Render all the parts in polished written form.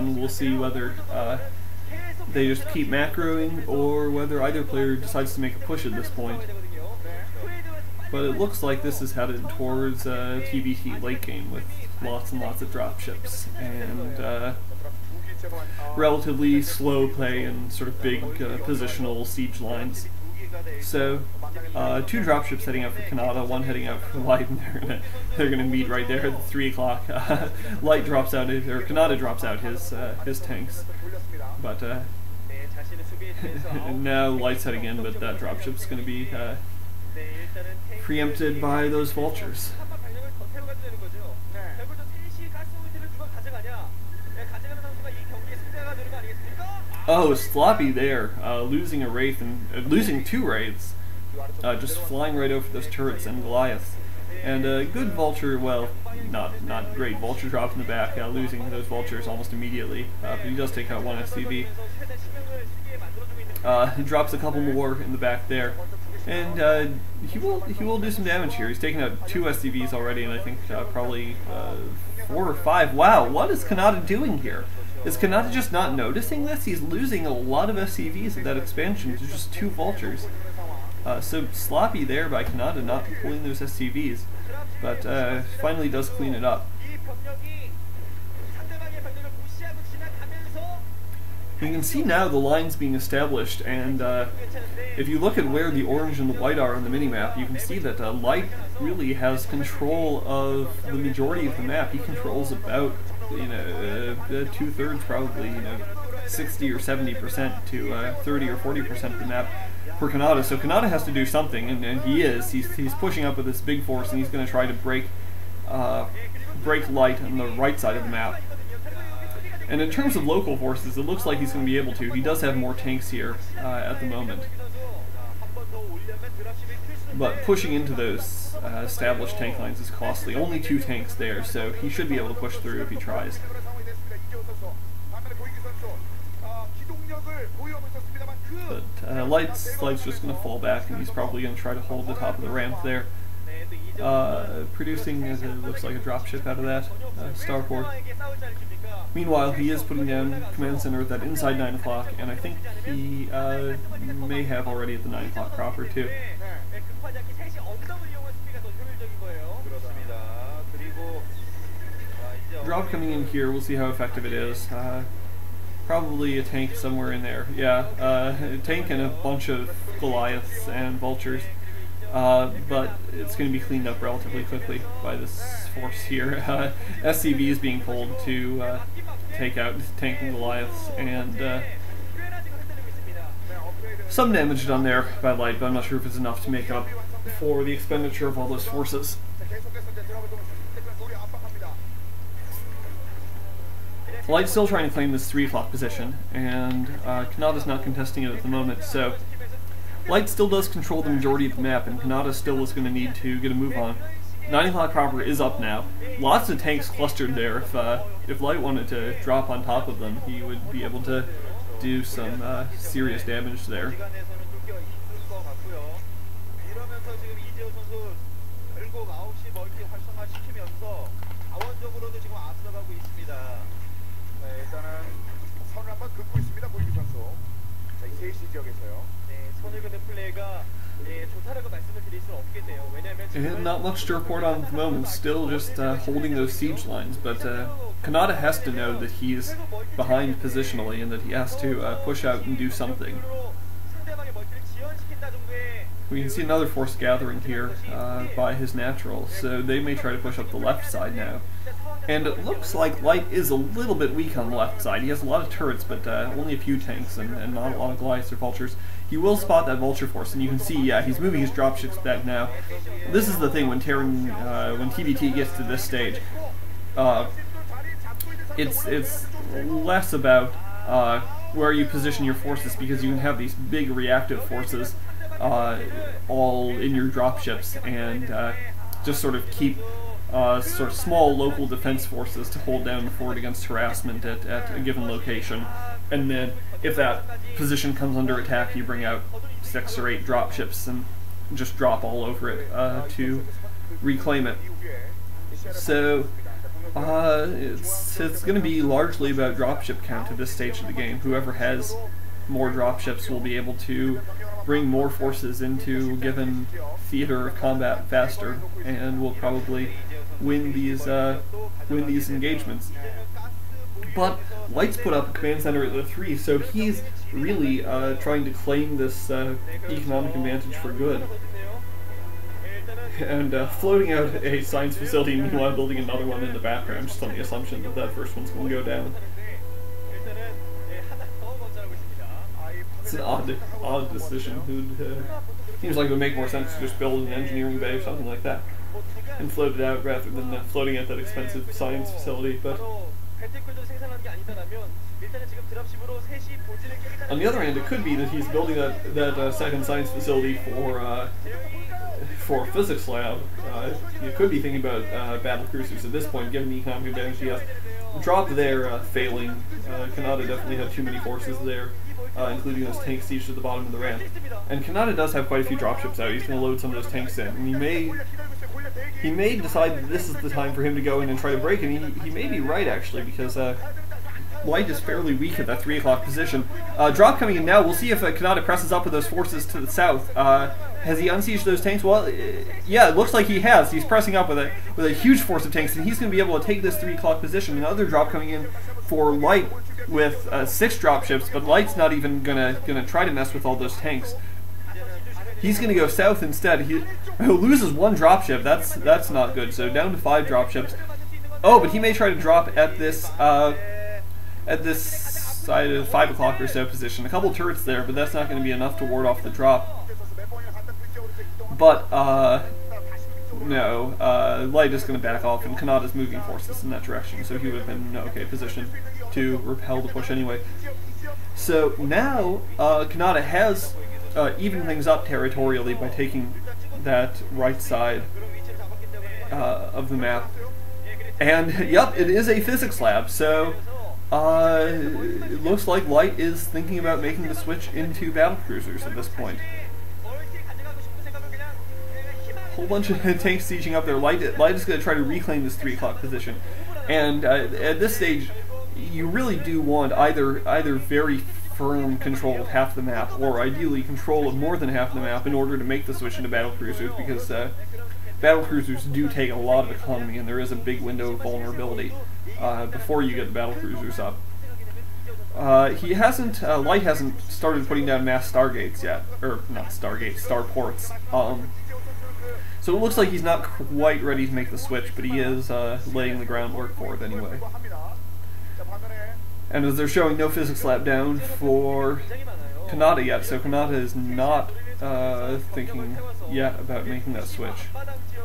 position. We'll see whether they just keep macroing or whether either player decides to make a push at this point. But it looks like this is headed towards TBT late game with lots and lots of dropships and relatively slow play and sort of big positional siege lines. So, 2 dropships heading out for Canata, 1 heading out for Light, and they're gonna meet right there at 3 o'clock. Light drops out, or Canata drops out his tanks, but now Light's heading in, but that dropship's gonna be preempted by those vultures. Oh, sloppy there, losing a Wraith and losing 2 Wraiths, just flying right over those turrets and Goliaths. And a good vulture, well, not great vulture drop in the back, losing those vultures almost immediately, but he does take out 1 SCV. He drops a couple more in the back there, and he will do some damage here. He's taken out 2 SCVs already, and I think probably 4 or 5. Wow, what is Canata doing here? Is Canata just not noticing this? He's losing a lot of SCVs at that expansion to just 2 vultures. So sloppy there by Canata not pulling those SCVs, but finally does clean it up. You can see now the lines being established, and if you look at where the orange and the white are on the minimap, you can see that Light really has control of the majority of the map. He controls about 2/3, probably 60 or 70% to 30 or 40% of the map for Canata. So Canata has to do something, and he is. He's pushing up with this big force, and he's going to try to break Light on the right side of the map. And in terms of local forces, it looks like he's going to be able to. He does have more tanks here at the moment. But pushing into those established tank lines is costly. Only 2 tanks there, so he should be able to push through if he tries. But Light's just going to fall back, and he's probably going to try to hold the top of the ramp there. Producing, as it looks like, a dropship out of that starport. Meanwhile, he is putting down command center at that inside 9 o'clock, and I think he may have already at the 9 o'clock proper too. Drop coming in here, we'll see how effective it is. Probably a tank somewhere in there. Yeah, a tank and a bunch of Goliaths and vultures. But it's going to be cleaned up relatively quickly by this force here. SCV is being pulled to take out tank and Goliaths, and some damage done there by Light, but I'm not sure if it's enough to make up for the expenditure of all those forces. Light's still trying to claim this 3 o'clock position, and Canata's not contesting it at the moment, so Light still does control the majority of the map, and Canata still is going to need to get a move on. 9 o'clock proper is up now. Lots of tanks clustered there. If Light wanted to drop on top of them, he would be able to do some serious damage there. And not much to report on at the moment, still just holding those siege lines, but Canata has to know that he's behind positionally and that he has to push out and do something. We can see another force gathering here by his natural, so they may try to push up the left side now. And it looks like Light is a little bit weak on the left side. He has a lot of turrets, but only a few tanks and not a lot of Goliaths or vultures. He will spot that vulture force, and you can see, yeah, he's moving his dropships back now. This is the thing when Terran, when TBT gets to this stage. It's less about where you position your forces, because you can have these big reactive forces all in your dropships, and just sort of keep sort of small local defense forces to hold down the fort against harassment at a given location. And then, if that position comes under attack, you bring out 6 or 8 dropships and just drop all over it to reclaim it. So, It's going to be largely about dropship count at this stage of the game. Whoever has more dropships will be able to bring more forces into a given theater of combat faster, and will probably win these engagements. But Light's put up a command center at the 3, so he's really trying to claim this economic advantage for good. And floating out a science facility and meanwhile building another one in the background, just on the assumption that that first one's going to go down. It's an odd decision. Seems like it would make more sense to just build an engineering bay or something like that and float it out rather than floating at that expensive science facility. But on the other hand, it could be that he's building that second science facility for a physics lab. You could be thinking about battle cruisers at this point, given the economic advantage he has. Drop there, failing. Canata definitely had too many forces there, including those tank siege at the bottom of the ramp. And Canata does have quite a few dropships out. He's going to load some of those tanks in. And he may decide that this is the time for him to go in and try to break, and he may be right, actually, because Light is fairly weak at that 3 o'clock position. Drop coming in now. We'll see if Canata presses up with those forces to the south. Has he unsieged those tanks? Well, yeah, it looks like he has. He's pressing up with a huge force of tanks, and he's going to be able to take this 3 o'clock position. Another drop coming in for Light with 6 dropships, but Light's not even gonna try to mess with all those tanks. He's going to go south instead. He loses 1 dropship. That's not good. So down to 5 dropships. Oh, but he may try to drop at this side of 5 o'clock or so position. A couple turrets there, but that's not going to be enough to ward off the drop. But no, Light is going to back off, and Kanata's moving forces in that direction, so he would have been in an okay position to repel the push anyway. So now Canata has evened things up territorially by taking that right side of the map. And yep, it is a physics lab, so it looks like Light is thinking about making the switch into battlecruisers at this point. Whole bunch of tanks sieging up there. Light is going to try to reclaim this 3 o'clock position, and at this stage, you really do want either very firm control of half the map, or ideally control of more than half the map in order to make the switch into battlecruisers, because battlecruisers do take a lot of economy, and there is a big window of vulnerability before you get the battlecruisers up. Light hasn't started putting down mass stargates yet, or not stargates, starports. So it looks like he's not quite ready to make the switch, but he is laying the groundwork for it anyway. And as they're showing, no physics lab down for Canata yet, so Canata is not thinking yet about making that switch,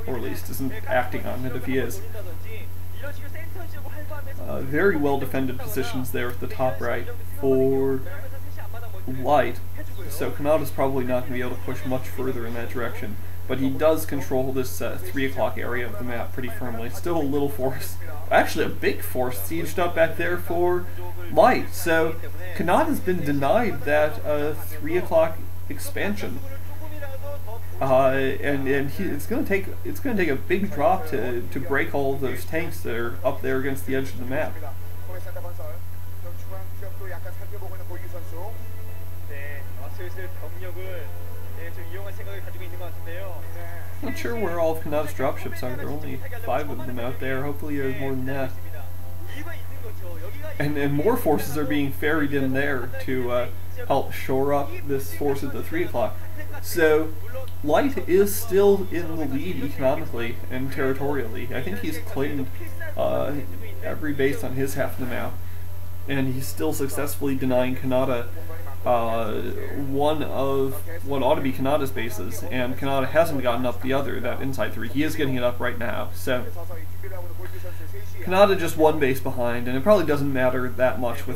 or at least isn't acting on it if he is. Very well defended positions there at the top right for Light, so Kanata's probably not going to be able to push much further in that direction. But he does control this 3 o'clock area of the map pretty firmly. Still a little force, actually a big force, sieged up back there for Light. So Kanata's been denied that 3 o'clock expansion, and it's going to take a big drop to break all of those tanks that are up there against the edge of the map. Not sure where all of Kanata's dropships are. There are only 5 of them out there. Hopefully there's more than that. And more forces are being ferried in there to help shore up this force at the 3 o'clock. So Light is still in the lead economically and territorially. I think he's claimed every base on his half of the map, and he's still successfully denying Canata one of what ought to be Kanata's bases, and Canata hasn't gotten up the other, that inside 3. He is getting it up right now, so Canata just 1 base behind, and it probably doesn't matter that much with